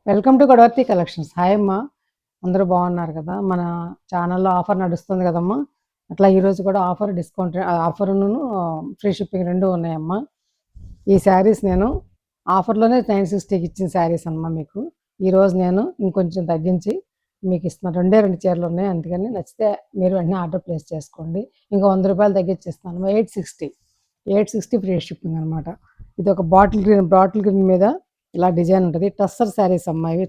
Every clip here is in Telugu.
Welcome to Godavarthi collections. Hi అమ్మా, అందరూ బాగున్నారు కదా? మన ఛానల్లో ఆఫర్ నడుస్తుంది కదమ్మా. అట్లా ఈరోజు కూడా ఆఫర్, డిస్కౌంట్ ఆఫర్ను ఫ్రీ షిప్పింగ్ రెండు ఉన్నాయమ్మా. ఈ శారీస్ నేను ఆఫర్లోనే 960కి ఇచ్చిన శారీస్ అమ్మా. మీకు ఈరోజు నేను ఇంకొంచెం తగ్గించి మీకు ఇస్తున్నాను. రెండు చీరలు ఉన్నాయి, అందుకని నచ్చితే మీరు వెంటనే ఆర్డర్ ప్లేస్ చేసుకోండి. ఇంకా 100 రూపాయలు తగ్గించేస్తాను. 860 ఫ్రీ షిప్పింగ్ అనమాట. ఇది ఒక బాటిల్ గ్రీన్ మీద ఇలా డిజైన్ ఉంటుంది. టస్సర్ శారీస్ అమ్మా, ఇవి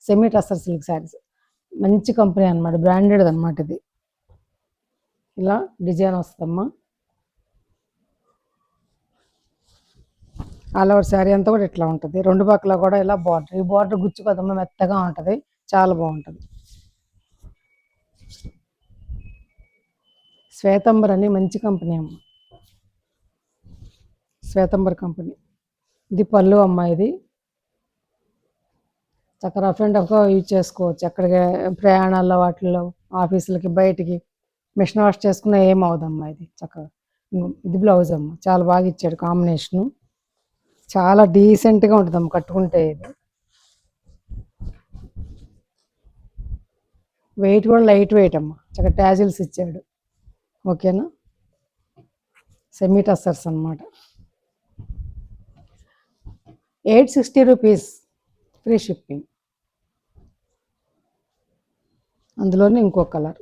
సెమీ టస్సర్ సిల్క్ శారీస్. మంచి కంపెనీ అనమాట, బ్రాండెడ్ అనమాట. ఇది ఇలా డిజైన్ వస్తుందమ్మా. ఆల్ ఓవర్ శారీ అంతా కూడా ఇట్లా ఉంటుంది. రెండు పక్కల కూడా ఇలా బార్డర్. ఈ బార్డర్ గుచ్చుకోదమ్మా, మెత్తగా ఉంటుంది, చాలా బాగుంటుంది. శ్వేతంబర్ అని మంచి కంపెనీ అమ్మ, శ్వేతంబర్ కంపెనీ. ఇది పళ్ళు అమ్మ. ఇది చక్కగా రఫ్ అండ్ టఫ్గా యూజ్ చేసుకోవచ్చు. ఎక్కడికి ప్రయాణాల్లో, వాటిల్లో, ఆఫీసులకి, బయటికి మిషన్ వాష్ చేసుకున్నా ఏం అవదమ్మా. ఇది చక్కగా. ఇది బ్లౌజ్ అమ్మ, చాలా బాగా ఇచ్చాడు కాంబినేషను. చాలా డీసెంట్గా ఉంటుందమ్మ కట్టుకుంటే. ఇది వెయిట్ కూడా లైట్ వెయిట్ అమ్మ, చక్కగా ట్యాజిల్స్ ఇచ్చాడు. ఓకేనా? సెమీ టస్సర్స్ అనమాట. 860 రూపీస్ ఫ్రీ షిప్పింగ్. అందులోనే ఇంకో కలర్.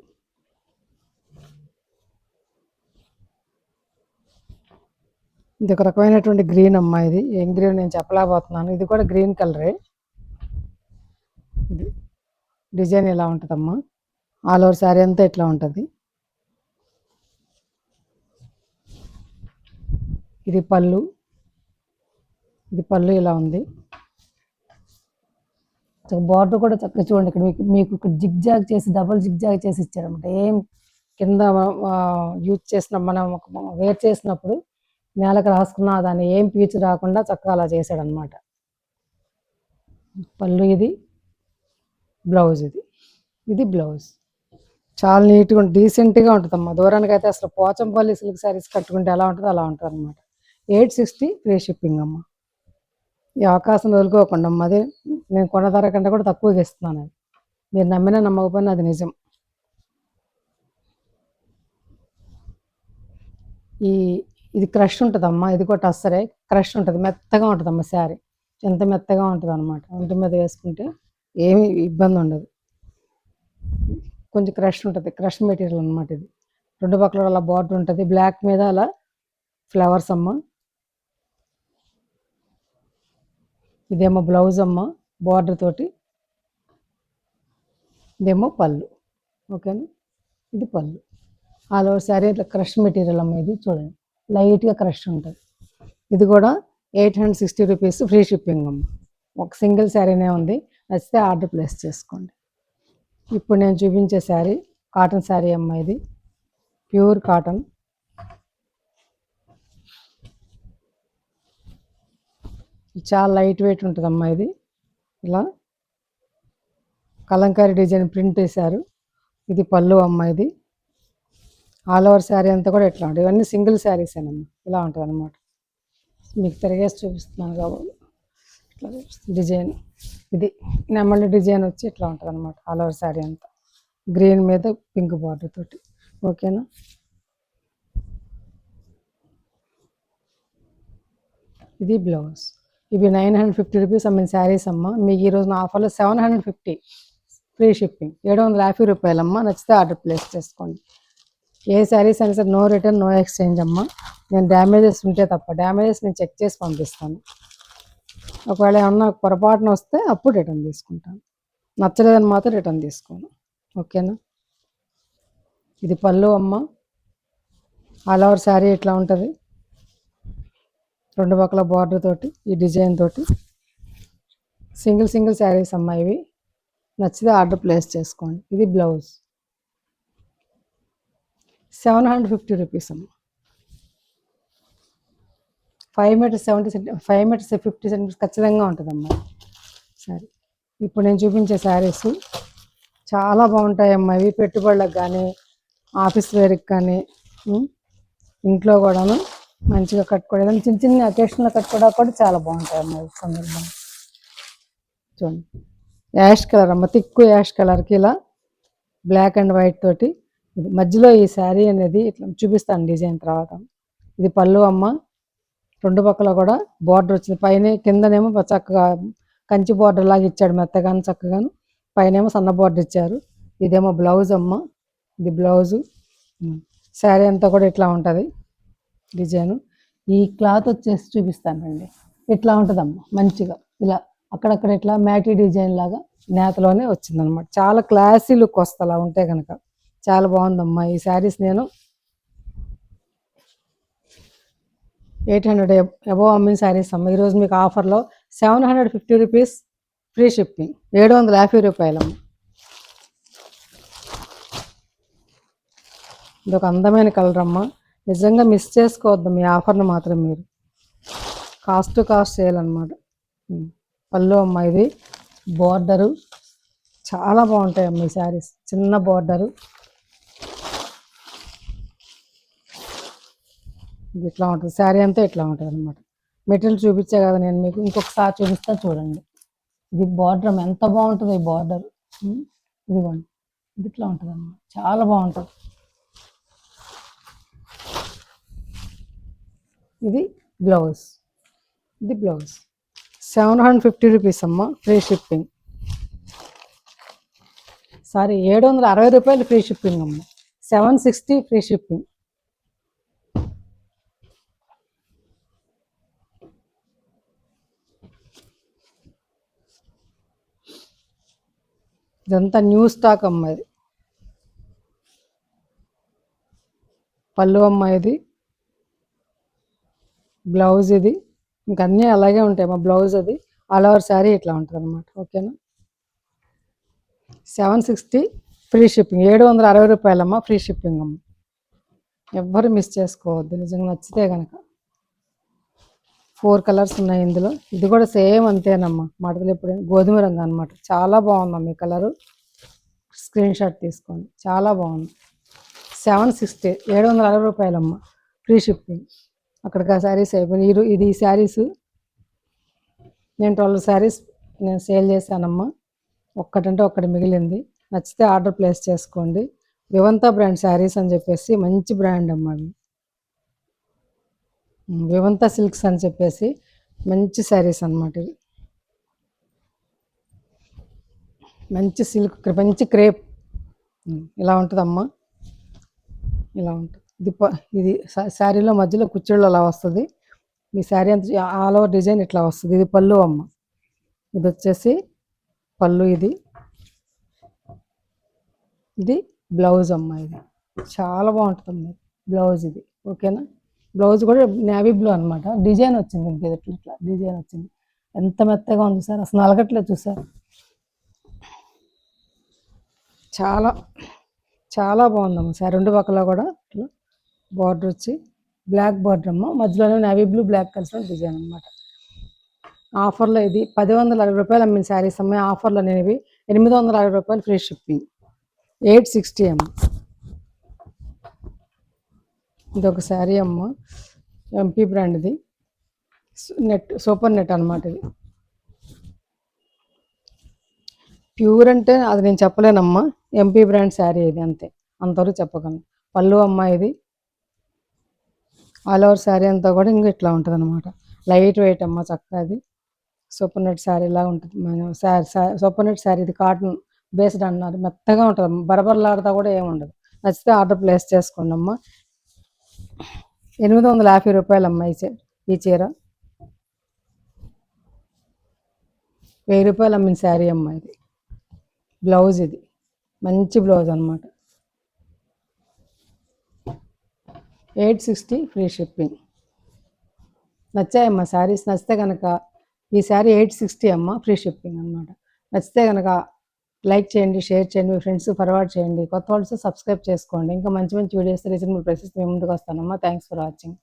ఇది ఒక రకమైనటువంటి గ్రీన్ అమ్మా. ఇది ఏం గ్రీన్ నేను చెప్పలేకపోతున్నాను. ఇది కూడా గ్రీన్ కలరే. ఇది డిజైన్ ఇలా ఉంటుందమ్మా. ఆల్ ఓవర్ శారీ అంతా ఇట్లా ఉంటుంది. ఇది పళ్ళు. ఇది పళ్ళు ఇలా ఉంది. బార్డర్ కూడా చక్కగా చూడండి. ఇక్కడ మీకు ఇక్కడ జిగ్జాగ్ చేసి, డబుల్ జిగ్జాగ్ చేసి ఇచ్చారనమాట. ఏం కింద యూజ్ చేసిన, మనం వేర్ చేసినప్పుడు నేలకు రాసుకున్న దాన్ని ఏం పీచు రాకుండా చక్కగా అలా చేశాడనమాట. పళ్ళు ఇది, బ్లౌజ్ ఇది బ్లౌజ్. చాలా నీట్గా ఉంటుంది, డీసెంట్గా ఉంటుందమ్మా. దూరానికి అయితే అసలు పోచంపల్లి సిల్క్ శారీస్ కట్టుకుంటే ఎలా ఉంటుందో అలా ఉంటుంది అనమాట. 860 ఫ్రీ షిప్పింగ్ అమ్మ. ఈ అవకాశం వదులుకోకుండా అమ్మ. అదే నేను కొన్న ధర కంటే కూడా తక్కువగా ఇస్తున్నాను. అది మీరు నమ్మినా నమ్మకపోయినా అది నిజం. ఇది క్రష్ ఉంటుందమ్మా. ఇది కూడా టస్సరే, క్రష్ ఉంటుంది, మెత్తగా ఉంటుందమ్మా శారీ. ఎంత మెత్తగా ఉంటుంది అనమాట. ఒంటి మీద వేసుకుంటే ఏమీ ఇబ్బంది ఉండదు. కొంచెం క్రష్ ఉంటుంది, క్రష్ మెటీరియల్ అనమాట. ఇది రెండు పక్కల అలా బార్డర్ ఉంటుంది, బ్లాక్ మీద అలా ఫ్లవర్స్ అమ్మ. ఇదేమో బ్లౌజ్ అమ్మ, బార్డర్ తోటి. ఇదేమో పళ్ళు. ఓకేనా? ఇది పళ్ళు. ఆల్ ఓవర్ శారీ ఇట్లా క్రష్ మెటీరియల్ అమ్మ. ఇది చూడండి, లైట్గా క్రష్ ఉంటుంది. ఇది కూడా 860 రూపీస్ ఫ్రీ షిప్పింగ్ అమ్మ. ఒక సింగిల్ శారీనే ఉంది, నచ్చితే ఆర్డర్ ప్లేస్ చేసుకోండి. ఇప్పుడు నేను చూపించే శారీ కాటన్ శారీ అమ్మ. ఇది ప్యూర్ కాటన్. చాలా లైట్ వెయిట్ ఉంటుందమ్మా. ఇది ఇలా కలంకారీ డిజైన్ ప్రింట్ వేశారు. ఇది పళ్ళు అమ్మ. ఇది ఆల్ ఓవర్ శారీ అంతా కూడా ఎట్లా ఉంటుంది. ఇవన్నీ సింగిల్ శారీస్ ఏనమ్మా. ఇలా ఉంటుంది అనమాట. మీకు తిరిగేసి చూపిస్తున్నాను కాబట్టి ఇట్లా డిజైన్. ఇది నెమలి డిజైన్ వచ్చి ఇట్లా ఉంటుంది అనమాట. ఆల్ ఓవర్ శారీ అంతా గ్రీన్ మీద పింక్ బార్డర్ తోటి. ఓకేనా? ఇది బ్లౌజ్. ఇవి 950 రూపీస్ అమ్మిన శారీస్ అమ్మ. మీకు ఈరోజు నా ఆఫర్లో 750 ఫ్రీ షిప్పింగ్, 750 రూపాయలమ్మ. నచ్చితే ఆర్డర్ ప్లేస్ చేసుకోండి. ఏ శారీస్ అయినా సరే నో రిటర్న్, నో ఎక్స్చేంజ్ అమ్మ. నేను డ్యామేజెస్ ఉంటే తప్ప, డ్యామేజెస్ నేను చెక్ చేసి పంపిస్తాను. ఒకవేళ ఏమన్నా పొరపాటున వస్తే అప్పుడు రిటర్న్ తీసుకుంటాను. నచ్చలేదని మాత్రం రిటర్న్ తీసుకోను. ఓకేనా? ఇది పళ్ళు అమ్మ. ఆల్ ఓవర్ శారీ ఇట్లా ఉంటుంది, రెండు పక్కల బార్డర్ తోటి, ఈ డిజైన్ తోటి. సింగిల్ శారీస్ అమ్మ ఇవి. నచ్చితే ఆర్డర్ ప్లేస్ చేసుకోండి. ఇది బ్లౌజ్. 750 రూపీస్ అమ్మ. 5 మీటర్స్ 5 మీటర్స్ 50 సెంటీమీటర్స్ ఖచ్చితంగా ఉంటుందమ్మా సరే. ఇప్పుడు నేను చూపించే శారీస్ చాలా బాగుంటాయమ్మా. ఇవి పెట్టుబడులకు కానీ, ఆఫీస్ వేర్కి కానీ, ఇంట్లో కూడాను మంచిగా కట్టుకోవడం, చిన్న చిన్న అకేషన్లో కట్టుకోవడానికి కూడా చాలా బాగుంటాయమ్మా. సందర్భం చూడండి, యాష్ కలర్ అమ్మ, తిక్కు యాష్ కలర్కి ఇలా బ్లాక్ అండ్ వైట్ తోటి ఇది మధ్యలో ఈ శారీ అనేది ఇట్లా చూపిస్తాను డిజైన్ తర్వాత. ఇది పళ్ళు అమ్మ, రెండు పక్కల కూడా బార్డర్ వచ్చింది, పైన కిందనేమో చక్కగా కంచి బార్డర్ లాగా ఇచ్చాడు మెత్తగాను చక్కగాను, పైనేమో సన్న బార్డర్ ఇచ్చారు. ఇదేమో బ్లౌజ్ అమ్మ, ఇది బ్లౌజు. శారీ అంతా కూడా ఇట్లా ఉంటుంది డిజైను. ఈ క్లాత్ వచ్చేసి చూపిస్తానండి, ఇట్లా ఉంటుందమ్మా మంచిగా ఇలా అక్కడక్కడ ఇట్లా మ్యాటీ డిజైన్ లాగా నేతలోనే వచ్చిందనమాట. చాలా క్లాసీ లుక్ వస్తా అలా ఉంటే కనుక చాలా బాగుందమ్మా. ఈ శారీస్ నేను 800 అబోవ్ అమ్మిన శారీస్ అమ్మ. ఈరోజు మీకు ఆఫర్లో 750 రూపీస్ ఫ్రీ షిప్పింగ్, 750 రూపాయలమ్మ. ఇదొక అందమైన కలర్ అమ్మ, నిజంగా మిస్ చేసుకోవద్దు మీ ఆఫర్ను మాత్రం మీరు. కాస్ట్ టు కాస్ట్ సేల్ అనమాట. పళ్ళు అమ్మ, ఇది బార్డరు చాలా బాగుంటాయి అమ్మ ఈ శారీస్, చిన్న బార్డరు ఇది ఇట్లా ఉంటుంది. శారీ అంతా ఇట్లా ఉంటుంది అనమాట. మెటీరియల్ చూపించే కదా నేను మీకు, ఇంకొకసారి చూపిస్తా చూడండి. ఇది బార్డర్ ఎంత బాగుంటుంది ఈ బార్డర్, ఇదిగోండి ఇది ఇట్లా ఉంటుంది అన్నమాట, చాలా బాగుంటుంది. ఇది బ్లౌజ్, ఇది బ్లౌజ్ 750 రూపీస్ అమ్మ, ఫ్రీ షిప్పింగ్. సారీ 760 రూపాయలు ఫ్రీ షిప్పింగ్ అమ్మ, 760 ఫ్రీ షిప్పింగ్. ఇదంతా న్యూ స్టాక్ అమ్మ. ఇది పళ్ళు అమ్మ, ఇది బ్లౌజ్, ఇది ఇంకా అన్నీ అలాగే ఉంటాయి మా బ్లౌజ్. అది ఆల్ ఓవర్ శారీ ఇట్లా ఉంటుంది అనమాట. ఓకేనా, 760 ఫ్రీ షిప్పింగ్, 760 రూపాయలమ్మ ఫ్రీ షిప్పింగ్ అమ్మ. ఎవ్వరు మిస్ చేసుకోవద్దు నిజంగా నచ్చితే కనుక. 4 కలర్స్ ఉన్నాయి ఇందులో, ఇది కూడా సేమ్ అంతేనమ్మా, మడతలు ఎప్పుడు గోధుమ రంగు అనమాట. చాలా బాగుందమ్మా ఈ కలరు, స్క్రీన్ షాట్ తీసుకోండి, చాలా బాగుంది. 760, 760 రూపాయలమ్మ ఫ్రీ షిప్పింగ్. అక్కడికి ఆ శారీస్ అయిపోయినాయి. ఇది ఈ శారీస్ నేను 12 శారీస్ నేను సేల్ చేశానమ్మా, ఒక్కటంటే ఒక్కటి మిగిలింది. నచ్చితే ఆర్డర్ ప్లేస్ చేసుకోండి. వివంతా బ్రాండ్ శారీస్ అని చెప్పేసి మంచి బ్రాండ్ అమ్మా అవి, వివంతా సిల్క్స్ అని చెప్పేసి మంచి శారీస్ అనమాట ఇవి. మంచి సిల్క్, మంచి క్రేప్ ఇలా ఉంటుందమ్మా, ఇలా ఉంటుంది. ఇది శారీలో మధ్యలో కుచ్చిళ్ళు అలా వస్తుంది. మీ శారీ అంతా ఆల్ ఓవర్ డిజైన్ ఇట్లా వస్తుంది. ఇది పళ్ళు అమ్మ, ఇది వచ్చేసి పళ్ళు, ఇది బ్లౌజ్ అమ్మ. ఇది చాలా బాగుంటుంది అమ్మ బ్లౌజ్ ఇది. ఓకేనా, బ్లౌజ్ కూడా నేవీ బ్లూ అనమాట, డిజైన్ వచ్చింది ఇంక ఇట్లా డిజైన్ వచ్చింది. ఎంత మెత్తగా ఉంది సార్, అసలు నలగట్లేదు చూసారు. చాలా చాలా బాగుందమ్మ సార్. రెండు పక్కల కూడా ఇట్లా బార్డర్ వచ్చి బ్లాక్ బార్డర్ అమ్మ, మధ్యలోనే నేవీ బ్లూ బ్లాక్ కలిసిన డిజైన్ అనమాట. ఆఫర్లో ఇది 1,160 రూపాయలు అమ్మిన శారీస్ అమ్మ. ఆఫర్లో నేను ఇవి 860 రూపాయలు ఫ్రీ షిప్పింగ్, 860 అమ్మ. ఇది ఒక శారీ అమ్మ, ఎంపీ బ్రాండ్, ఇది నెట్ సూపర్ నెట్ అనమాట. ఇది ప్యూర్ అంటే అది నేను చెప్పలేనమ్మా, ఎంపీ బ్రాండ్ శారీ ఇది, అంతే, అంతవరకు చెప్పగలను. పళ్ళు అమ్మ, ఇది ఆల్ ఓవర్ శారీ అంతా కూడా ఇంకా ఇట్లా ఉంటుంది అనమాట. లైట్ వెయిట్ అమ్మ, చక్కగా అది సూపర్ నెట్ శారీ లాగా ఉంటుంది. సూపర్ నెట్ శారీ, ఇది కాటన్ బేస్డ్ అన్నారు, మెత్తగా ఉంటుంది, బరబరలాడుతా కూడా ఏముండదు. నచ్చితే ఆర్డర్ ప్లేస్ చేసుకోండి అమ్మ. 850 రూపాయలు అమ్మ ఈ చీర, 1000 రూపాయలు అమ్మిన శారీ అమ్మ. ఇది బ్లౌజ్, ఇది మంచి బ్లౌజ్ అనమాట, 860 ఫ్రీ షిప్పింగ్. నచ్చాయమ్మా శారీస్, నచ్చితే కనుక ఈ శారీ 860 అమ్మ, ఫ్రీ షిప్పింగ్ అనమాట. నచ్చితే కనుక లైక్ చేయండి, షేర్ చేయండి, మీ ఫ్రెండ్స్ ఫార్వర్డ్ చేయండి, కొత్త వాళ్ళు సబ్స్క్రైబ్ చేసుకోండి. ఇంకా మంచి మంచి వీడియోస్ రీజనబుల్ ప్రైసెస్ మేము ముందుకు వస్తానమ్మా. Thanks for watching.